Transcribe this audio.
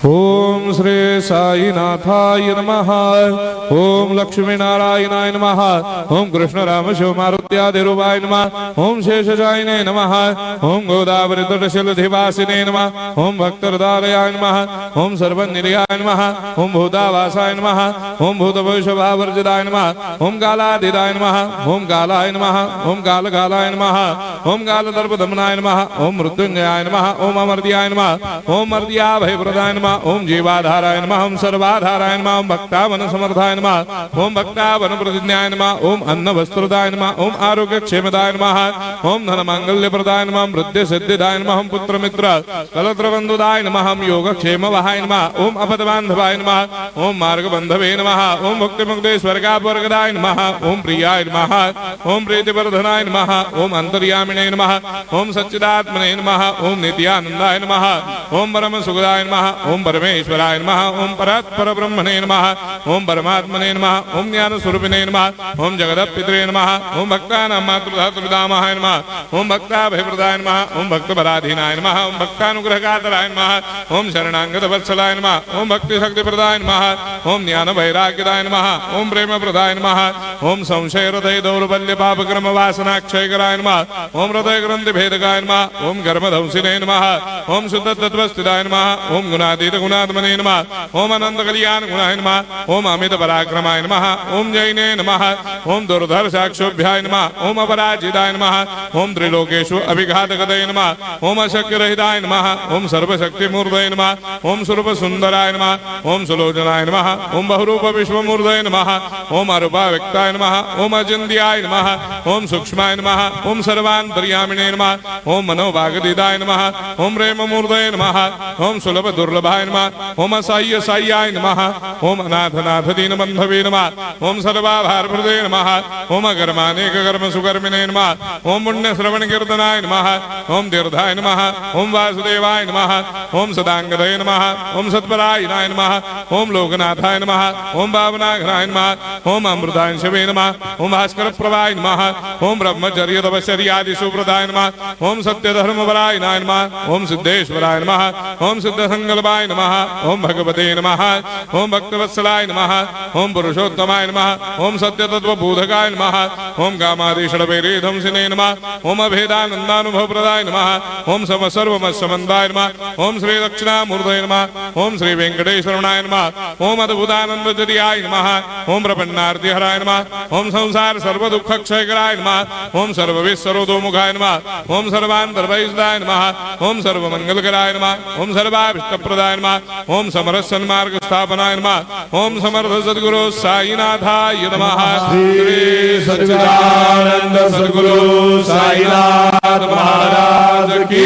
ओम श्री साईनाथाय नमः। ओम लक्ष्मी नारायणाय नमः। ओम कृष्ण राम शिव मारुत्यादिरूपाय नमः। ओम शेषशायिने नमः। ओम गोदावरी तटशिलधिवासिने नमः। ओम भक्तहृदयाय नमः। ओम सर्वनिलयाय नमः। ओम भूतावासाय नमः। ओम भूतभविष्यभावर्जिताय नमः। ओम कालाधीताय नमः। ओम कालाय नमः। ओम कालकालाय नमः। ओम कालदर्पदमनाय नमः। ओम मृत्युंजयाय नमः। ओम अमर्त्याय नमः। ओम मर्त्याभयप्रदाय नमः। ओम जीवाधाराय नमः। ओम सर्वाधाराय नमः। ओम भक्तावन समर्थाय नमः। ओम भक्तावन प्रतिज्ञाय नमः। ओम अन्न वस्त्रदाय नमः। ओम आरोग्य क्षेमदाय नमः। ओम धन मांगल्य प्रदाय नमः। ओम वृद्धि सिद्धिदाय नमः। ओम पुत्र मित्र कलत्र बंधुदाय नमः। ओम योग क्षेम वहाय नमः। ओम अपद बांधवाय नमः। ओम मार्ग बंधवे नमः। ओम भक्ति मुक्ति स्वर्गापवर्गदाय नमः। ओम प्रियाय नमः। ओम प्रीतिवर्धनाय नमः। ओम अंतर्यामिने नमः। ओम सच्चिदात्मने नमः। ओम नित्यानंदाय नमः। ओम परम सुखदाय नमः। ओम परमेश्वराय नमः। ओम परात्पर ब्रह्मणे नमः। ओम परमात्मने नमः। ओम ज्ञान स्वरूपिणे नमः। ओम जगदपितरे नमः। ओम भक्तानां मातृधातुर्धामाय नमः। ओम भक्ताभयप्रदाय नमः। ओम भक्तपराधीनाय नमः। ओम भक्तानुग्रहकातराय नमः। ओम शरणागत वत्सलाय नमः। ओम भक्ति शक्ति प्रदाय नमः। ओम ज्ञान वैराग्यदाय नमः। ओम प्रेम प्रदाय नमः। ओम संशय हृदय दौर्बल्य पापक्रम वासना क्षयकराय नमः। ओम हृदय ग्रंथि भेदकाय नमः। ओम कर्मधंसिने नमः। ओम शुद्ध तत्वस्थिताय नमः। ओम गुणातीत गुणात्मने नमः। ओम अनंत कल्याण गुणाय नमः। ओम अमित पराक्रमाय नमः। ओम जैने नमः। ओम दुर्धर्षाक्षोभ्याय नमः। ओम अपराजिताय नमः। ओम त्रिलोकेषु अभिघातगतये नमः। ओम अशक्यरहिताय नमः। ओम सर्वशक्तिमूर्तये नमः। ओम स्वरूप सुंदराय नमः। ओम सुलोचनाय नमः। ओम बहुरूप विश्वमूर्तये नमः। ओम अरूपाव्यक्ताय नमः। ओम अचिन्त्याय नमः। ओम सूक्ष्माय नमः। ओम सर्वान्तर्यामिणे नमः। ओम मनोभागदिदाय नमः। ओम प्रेममूर्तये नमः। ओम सुलभ दुर्लभाय नमः। ओम असह्य साह्याय नमः। ओम अनाथनाथ दीनबन्धवे नमः। ओम सर्वाभारप्रदे नमः। ओम अकर्मानेक कर्म सुकर्मिणे नमः। ओम पुण्य श्रवण कीर्तनाय नमः। ओम तीर्थाय नमः। ओम वासुदेवाय नमः। ओम सदांगदये नमः। ओम सत्परायणाय नमः। ओम लोकनाथाय नमः। ओम भावनाघ्नाय नमः। ओम अमृतांशवे नमः। ओम भास्कर प्रभाय नमः। ओम ब्रह्मचर्य तपश्चर्यादि सुप्रदाय नमः। ओम सत्यधर्मपरायणाय नमः। ओम सिद्धेश्वराय नमः। ओम सिद्ध संकल्पाय नमः। ओम भगवते नमः। ओम भक्तवत्सलाय नमः। ओम पुरुषोत्तमाय नमः। ओम सत्यतत्त्वबोधकाय नमः। ओम कामादिषडवैरेधंसिने नमः। ओम अभेदानन्दानुभवप्रदाय नमः। ओम सर्वमस्समन्दाय नमः। ओम श्री दक्षिणामूर्तये नमः। ओम श्री वेंकटेश्वरनाय नमः। ओम अद्भुतानन्दजटियाय नमः। ओम प्रपन्नार्तिहराय नमः। ओम संसार सर्वदुःखक्षयकराय नमः। ओम सर्वविश्वरोधोमुखाय नमः। ओम सर्वान्तर्भयदाय नमः। ओम सर्वमंगलकराय नमः। ओम सर्वाभिष्टप्रदाय नमः। ओम समरस सन्मार्ग स्थापनाय नमः। ओम समर्थ सद्गुरु साईनाथाय नमः। श्री सच्चिदानंद सद्गुरु साईनाथ महाराज की